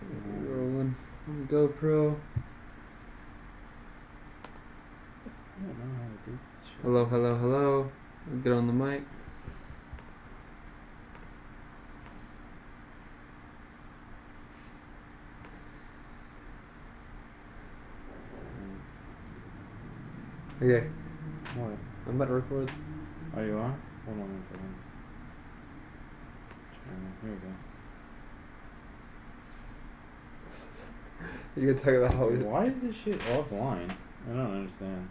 Rolling on the GoPro. I don't know how to do this shit. Hello, hello, hello. Get on the mic. Okay, What? I'm about to record. Oh, you are? Hold on 1 second. Here we go. You gonna talk about how Why is this shit offline? I don't understand.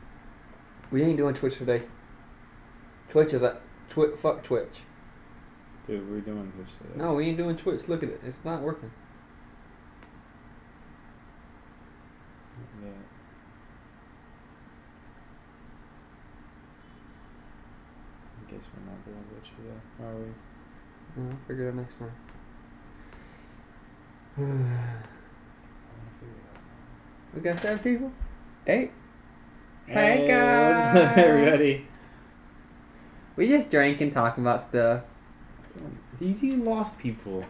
we ain't doing Twitch today. Twitch is like fuck Twitch. Dude, we're doing Twitch today. No, we ain't doing Twitch. Look at it. It's not working. Yeah. I guess we're not doing Twitch today, are we? No, I'll figure it out next time. I want to figure it out. We got 7 people? 8? Hey, Hey, guys! what's up, everybody? We just drank and talking about stuff. These you lost people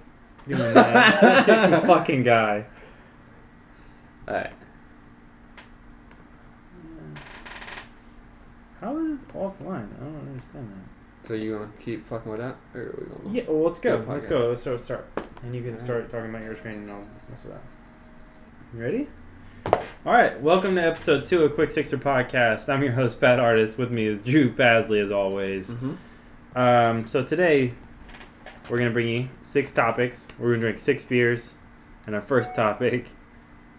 doing that. You fucking guy. Alright. How is this offline? I don't understand that. So you wanna keep fucking with that? Or are we gonna... Yeah, well, let's go. Yeah, Let's okay. go. Let's start. And you can Alright. start talking about your training and I'll mess with that. You ready? All right. Welcome to episode 2 of Quick Sixer Podcast. I'm your host, Bad Artist. With me is Drew Pasley, as always. Mm-hmm. So today, we're going to bring you 6 topics. We're going to drink 6 beers. And our first topic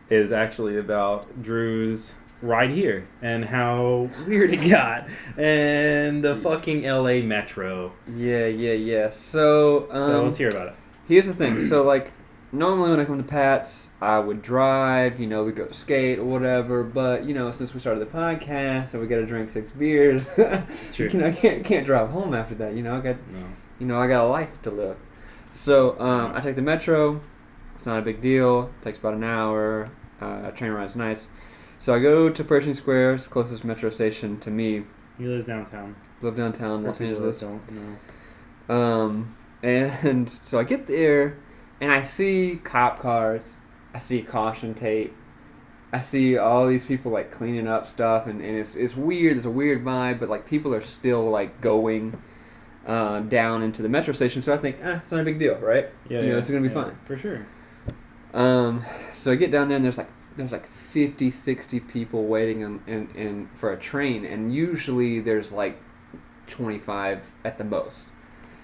is actually about Drew's ride here and how weird it got. And the fucking LA Metro. Yeah. So, So let's hear about it. here's the thing. So, like, normally when I come to Pat's, I would drive, we go to skate or whatever. But, since we started the podcast and we got to drink 6 beers, It's true. I can't drive home after that. No. I got a life to live. So, I take the Metro. It's not a big deal. It takes about an hour. Train ride's nice. So I go to Pershing Square, it's the closest Metro station to me. He lives downtown. Live downtown, Los For people Angeles. that don't know. And so I get there, and I see cop cars. I see caution tape. I see all these people like cleaning up stuff, and it's weird. There's a weird vibe, but like people are still like going down into the Metro station. So I think, it's not a big deal, right? Yeah, it's gonna be fine. For sure. So I get down there, and there's like 50, 60 people waiting in for a train, and usually there's like 25 at the most.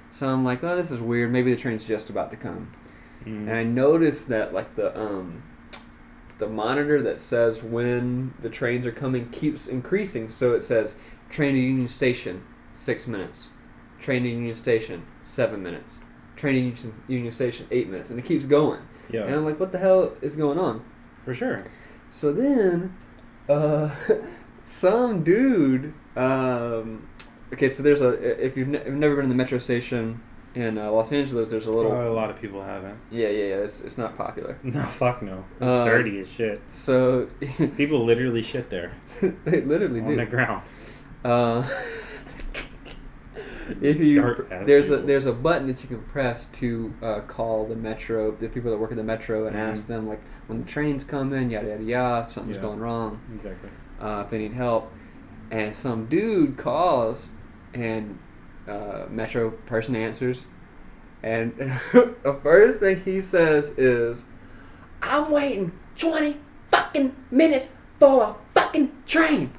So I'm like, oh, this is weird. Maybe the train's just about to come. Mm. And I noticed that like the monitor that says when the trains are coming keeps increasing. So it says train to Union Station 6 minutes, train to Union Station 7 minutes, train to Union Station 8 minutes, and it keeps going. Yeah. And I'm like, what the hell is going on? For sure. So then, some dude. Okay, so there's if you've never been in the Metro station in Los Angeles, there's a little. A lot of people haven't. Yeah. It's not popular. No, fuck no. It's dirty as shit. So People literally shit there. they literally on the do. ground. If you Dark ass there's people. a button that you can press to call the Metro, the people that work at the Metro, and ask them like when the trains come in, yada yada yada, if something's Yeah. going wrong. Exactly. If they need help. And some dude calls, and Metro person answers, and the first thing he says is, "I'm waiting 20 fucking minutes for a fucking train.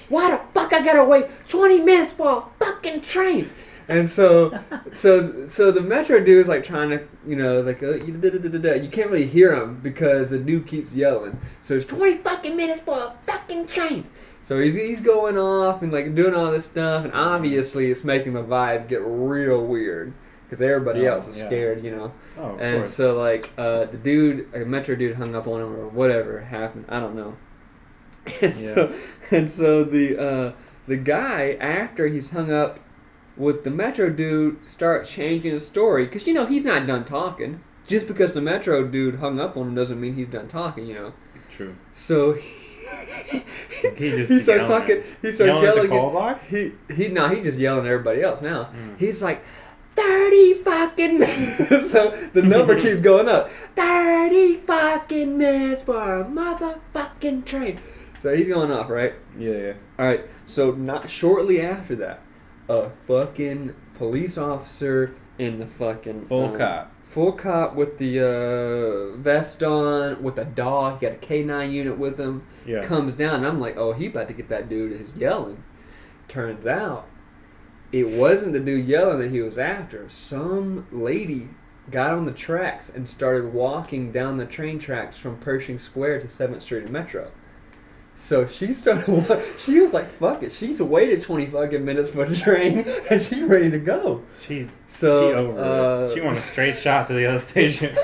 Why the fuck I gotta wait 20 minutes for a fucking train?" And so the Metro dude is like trying to, you can't really hear him because the dude keeps yelling. So it's 20 fucking minutes for a fucking train. So he's going off and like doing all this stuff, and obviously it's making the vibe get real weird because everybody else is scared, Oh, of And course. so like the dude, a Metro dude, hung up on him or whatever happened. I don't know. And so the guy, after he's hung up with the Metro dude, starts changing his story because he's not done talking. Just because the Metro dude hung up on him doesn't mean he's done talking. True. So he starts talking. He starts yelling. At the call box? He's just yelling at everybody else now. Mm. He's like, 30 30 fucking minutes. So the number keeps going up. 30 fucking minutes for a motherfucking train. So he's going off, right? Yeah. Alright, so not shortly after that, a fucking police officer in the fucking... Full cop with the vest on, with a dog. He got a K9 unit with him. Yeah. Comes down, and I'm like, oh, he about to get that dude who's yelling. Turns out, it wasn't the dude yelling that he was after. Some lady got on the tracks and started walking down the train tracks from Pershing Square to 7th Street and Metro. So she started, she was like, fuck it. She's waited 20 fucking minutes for the train, and she's ready to go. She over it. She wanted a straight shot to the other station.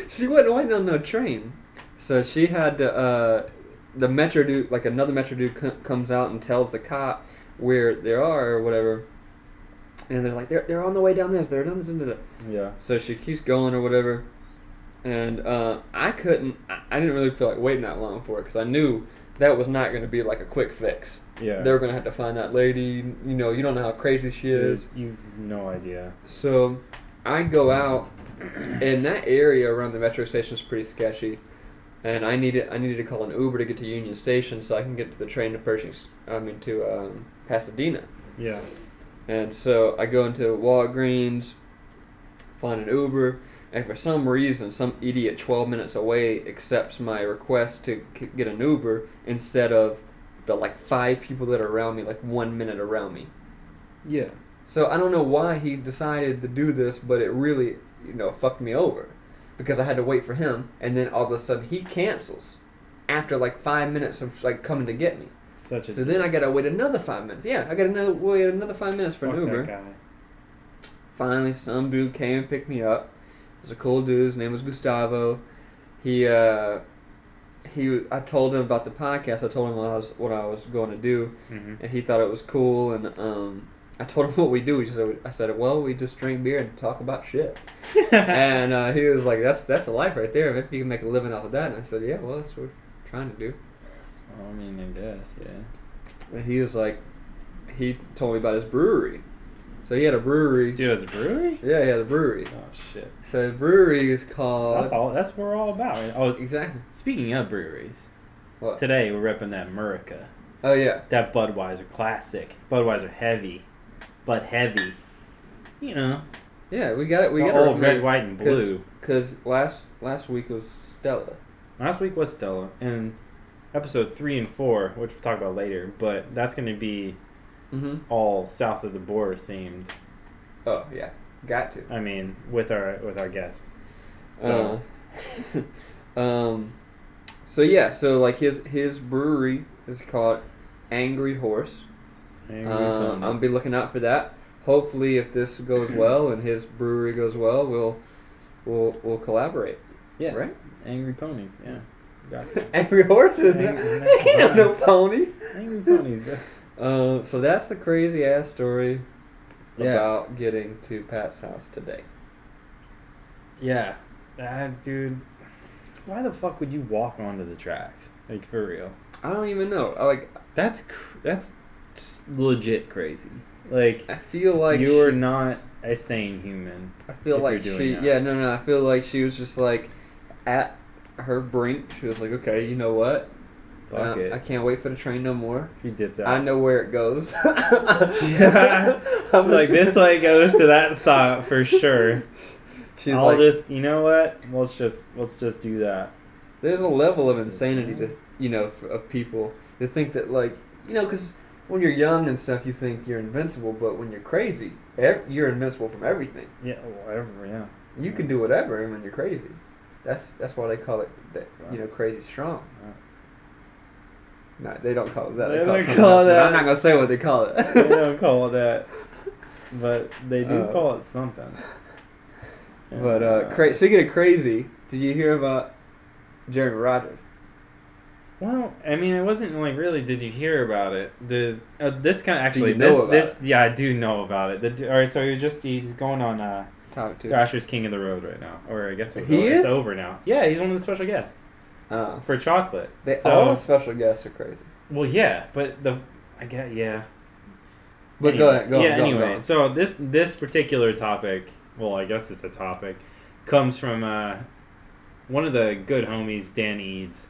she wasn't waiting on no train. So she had to, the Metro dude, like another Metro dude comes out and tells the cop where they are or whatever. And they're like, they're on the way down this. They're done. Yeah. So she keeps going or whatever. And I didn't really feel like waiting that long for it because I knew that was not going to be like a quick fix. Yeah. They were going to have to find that lady. You know, you don't know how crazy she is. You've no idea. So I go out, and that area around the metro station is pretty sketchy. And I needed to call an Uber to get to Union Station so I can get to the train to Pasadena. Yeah. And so I go into Walgreens, find an Uber. And for some reason, some idiot 12 minutes away accepts my request to get an Uber instead of the like 5 people that are around me, like 1 minute around me. Yeah. So I don't know why he decided to do this, but it really, fucked me over. Because I had to wait for him, and then all of a sudden he cancels after like 5 minutes of like coming to get me. So then I gotta wait another 5 minutes. Yeah, I gotta wait another 5 minutes for an Uber. That guy. Finally, some dude came and picked me up. He was a cool dude. His name was Gustavo. I told him about the podcast. I told him what I was going to do, and he thought it was cool. And I told him what we do. I said, well, we just drink beer and talk about shit. And he was like, that's the life right there. Maybe you can make a living off of that. And I said, yeah, well, that's what we're trying to do. I mean, I guess, yeah. And he was like, he told me about his brewery. So he had a brewery. This dude has a brewery? Yeah, he had a brewery. Oh, shit. So his brewery is called... That's what we're all about. Right? Oh, exactly. Speaking of breweries, what? Today we're repping that Murica. Oh, yeah. That Budweiser classic. Budweiser heavy. But heavy. You know. Yeah, we got it. We got old red, white, and blue. Because last week was Stella. Last week was Stella. And episode 3 and 4, which we'll talk about later, but that's going to be... all south of the border themed. Oh yeah, got to. I mean, with our guest. So, so like his brewery is called Angry Horse. I'm gonna be looking out for that. Hopefully, if this goes well and his brewery goes well, we'll collaborate. Yeah. Right. Angry Ponies. Yeah. Gotcha. Angry Horses. Ain't no pony. Angry Ponies. Bro. So that's the crazy ass story about getting to Pat's house today. Yeah, dude, why the fuck would you walk onto the tracks? Like, for real? I don't even know. That's legit crazy. Like, I feel like you're not a sane human. I feel like I feel like she was just like at her brink. She was like, okay, you know what? I can't wait for the train no more. She dipped out. I know where it goes. Yeah. I'm like, this way goes to that stop for sure. I'll just, you know what? Let's just do that. There's a level of insanity to, of people that think that, like, because when you're young and stuff, you think you're invincible, but when you're crazy, you're invincible from everything. Yeah, whatever. Yeah. You can do whatever when you're crazy. That's why they call it, crazy strong. Right. No, they don't call it that. They call it that. I'm not gonna say what they call it. They don't call it that, but they do call it something. But speaking of crazy, did you hear about Jeremy Rogers? Well, I mean, it wasn't like really. Did you hear about it? This kind of actually I do know about it. All right, so he's going on Thrasher's King of the Road right now, or I guess it's over now. Yeah, he's one of the special guests. For chocolate. All special guests are crazy. Well, yeah, but But anyway, go on. Anyway, so this particular topic, well, I guess it's a topic, comes from one of the good homies, Dan Eads,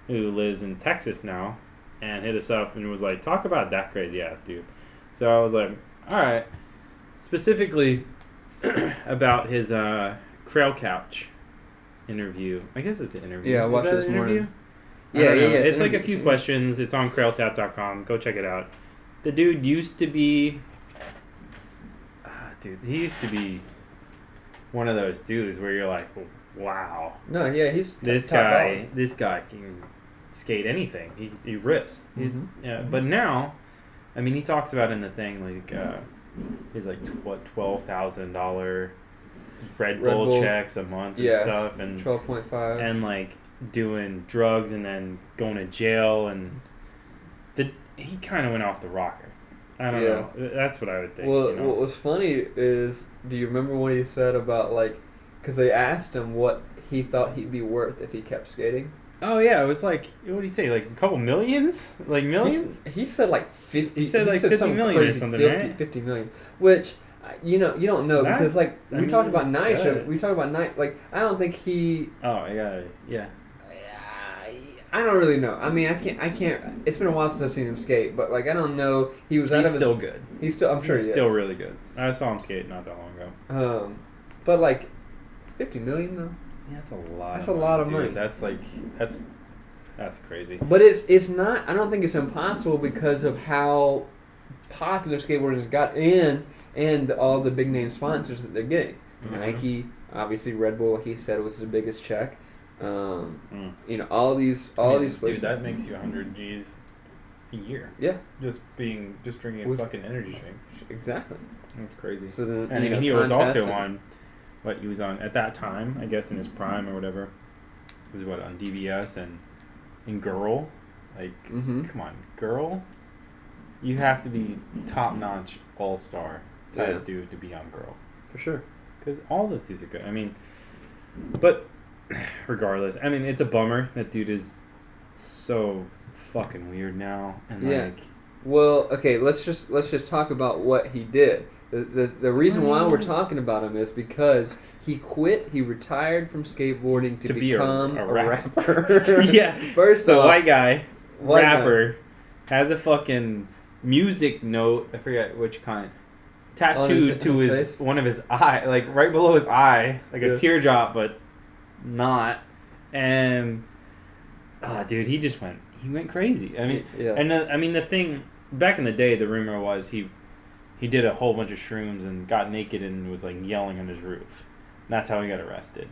who lives in Texas now, and hit us up and was like, talk about that crazy ass dude. So I was like, all right. Specifically about his Krail Couch interview. I guess it's an interview. Yeah, I watched this morning. Yeah. It's It's like a few questions. It's on KrailTap.com. Go check it out. The dude used to be... he used to be one of those dudes where you're like, wow. No, yeah, he's This guy can skate anything. He rips. But now, I mean, he talks about in the thing, like, he's like, $12,000 Red Bull checks a month and stuff. And 12.5. And, like, doing drugs and then going to jail. And he kind of went off the rocker. I don't know. That's what I would think. Well, what was funny is, do you remember what he said about, like, because they asked him what he thought he'd be worth if he kept skating? Oh, yeah, it was like, what did he say, like a couple millions? Like millions? He said like 50. He said like 50 million or something, 50, right? 50 million, which, you don't know, because, like, we talked about Nisha, like, I don't think he... Oh, yeah. I don't really know. I mean, I can't. It's been a while since I've seen him skate, but like I don't know. He's still good. He's still. I'm sure he's still really good. I saw him skate not that long ago. But like, 50 million though. Yeah, that's a lot. That's a lot of money. That's like that's crazy. But it's not. I don't think it's impossible because of how popular skateboarding has got and all the big name sponsors that they're getting. Mm-hmm. Nike, obviously Red Bull. He said was his biggest check. All these places. Dude, that makes you 100 G's a year. Yeah. Just drinking fucking energy drinks. Exactly. That's crazy. So then, and he was also on, he was on at that time, I guess in his prime or whatever, was on DBS and Girl. Like, come on, Girl? You have to be top-notch all-star type dude to be on Girl. For sure. Because all those dudes are good. I mean, but... regardless, I mean, it's a bummer. That dude is so fucking weird now. And like, well, okay, let's just talk about what he did. The reason why we're talking about him is because he quit. He retired from skateboarding to become a rapper. Yeah. First off, white guy, rapper, has a fucking music note. I forget which kind. Tattooed to his one of his eye, like right below his eye, like a teardrop, but not. And dude, he went crazy. I mean, and I mean, the thing back in the day, the rumor was he did a whole bunch of shrooms and got naked and was like yelling on his roof. And that's how he got arrested.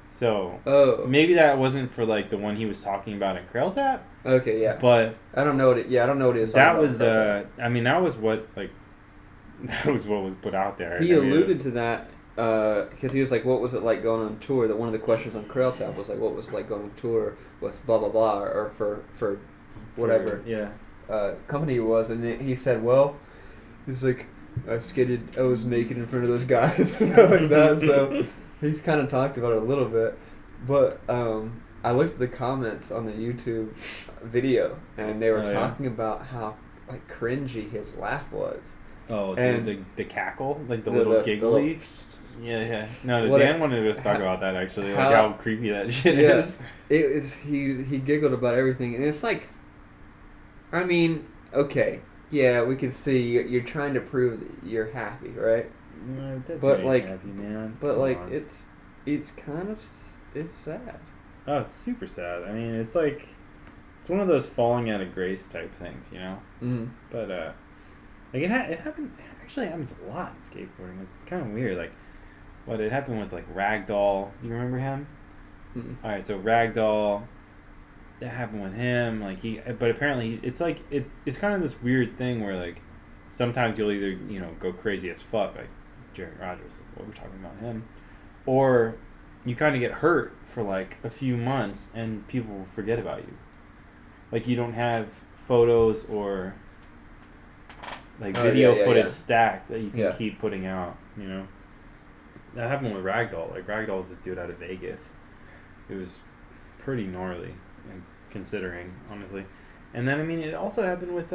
So maybe that wasn't for like the one he was talking about in KrailTap. Okay, yeah. But I don't know what it. Yeah, I don't know what it is. That was I mean, that was what was put out there. He alluded to that. Because he was like, what was it like going on tour? That one of the questions on KrailTap was like, what was it like going on tour with blah, blah, blah, or for whatever company he was. And then he said, well, he's like, I was naked in front of those guys. Like that. So he's kind of talked about it a little bit. But I looked at the comments on the YouTube video, and they were talking about how like cringy his laugh was. Oh, and the cackle, like the little giggly. Yeah. No, Dan wanted us to talk about that actually, like how creepy that shit is. It is. He giggled about everything, and it's like, I mean, okay, yeah, we can see you're trying to prove that you're happy, right? No, but like, happy, man. But like, it's kind of sad. Oh, it's super sad. I mean, it's like it's one of those falling out of grace type things, you know. Mm-hmm. But like it happened. Actually, it happens a lot in skateboarding. It's kind of weird. Like, what it happened with like Ragdoll. You remember him? Mm-hmm. All right, so Ragdoll. That happened with him. Like but apparently it's like it's kind of this weird thing where like sometimes you'll either go crazy as fuck like Jerry Rogers, like what we're talking about him, or you kind of get hurt for like a few months and people will forget about you. Like you don't have photos or like video footage stacked that you can keep putting out, That happened with Ragdoll. Like Ragdoll was this dude out of Vegas. It was pretty gnarly, considering, honestly. And then, I mean, it also happened with,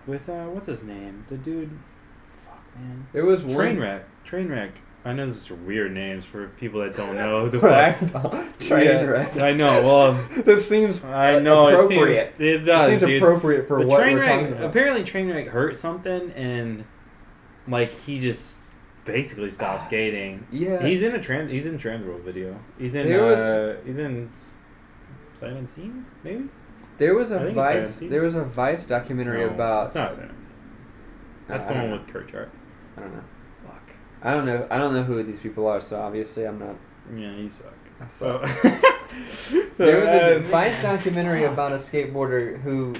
with what's his name? The dude. Fuck man. There was one. Trainwreck. I know these are weird names for people that don't know who the fuck. Trainwreck. I know. Well, this seems. I know appropriate. it does. It seems dude. appropriate for what we're talking Trainwreck. about. Apparently, Trainwreck hurt something, and like he just basically stopped skating. Yeah. He's in Transworld video. He's in. He's in. Sight Unseen, maybe. There was I a think it's Vice. Unseen. There was a Vice documentary No, about. It's not Sight Unseen. That's I the don't one know. with Kurt Chart. I don't know. Fuck. I don't know. I don't know who these people are. So obviously, I'm not. Yeah, you suck. I So, suck. There was a Vice documentary about a skateboarder who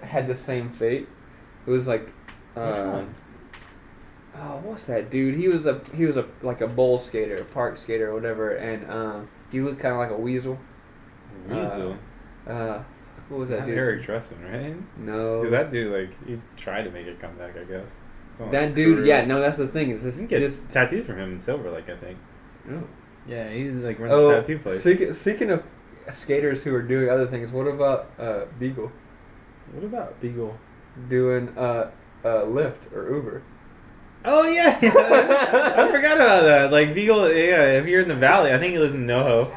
had the same fate. It was like. Which one? Oh, what's that dude? He was a like a bowl skater, a park skater, or whatever, and he looked kind of like a weasel. Weasel. What was that Not dude? Eric Tresson, right? No. Because that dude, like, he tried to make a comeback, I guess. It's not That like dude, career. yeah, no, that's the thing. Is You this can get this? tattoos from him in Silver Lake, I think. Oh. Yeah, he's like runs a tattoo place. Speaking of skaters who are doing other things, what about Beagle What about Beagle? doing Lyft or Uber? Oh yeah, I forgot about that. Like Beagle, yeah. If you're in the valley, I think he lives in NoHo.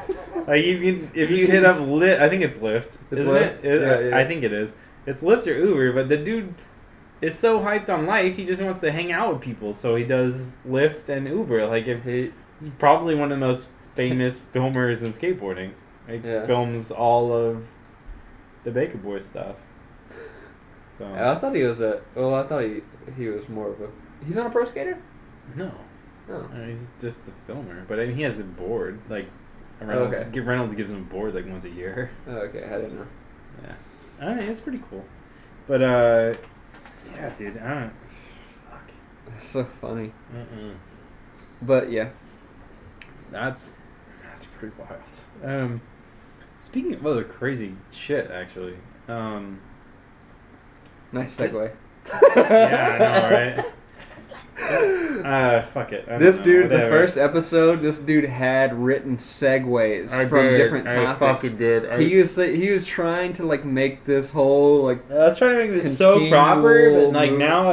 Like you can, if you hit up Lyft, I think it's Lyft, It's isn't Lyft? it? Yeah. I think it is. It's Lyft or Uber, but the dude is so hyped on life, he just wants to hang out with people, so he does Lyft and Uber. Like he's probably one of the most famous filmers in skateboarding. Like films all of the Baker Boys stuff. So I thought he was I thought he was more of a. He's not a pro skater. no. Oh. He's just a filmer, but I mean, he has a board. Like Reynolds, Okay. Reynolds gives him a board like once a year. Oh, okay, I didn't know. Yeah, I mean, it's pretty cool. But yeah, dude, I don't. Fuck. That's so funny. Mm-mm. But yeah, That's pretty wild. Speaking of other crazy shit, actually. nice segue. Yeah, I know, right? Fuck it. This dude, whatever. the first episode, this dude had written segues from different topics. I fucking did. He was trying to like make this whole like. I was trying to make it so proper, but like Continual now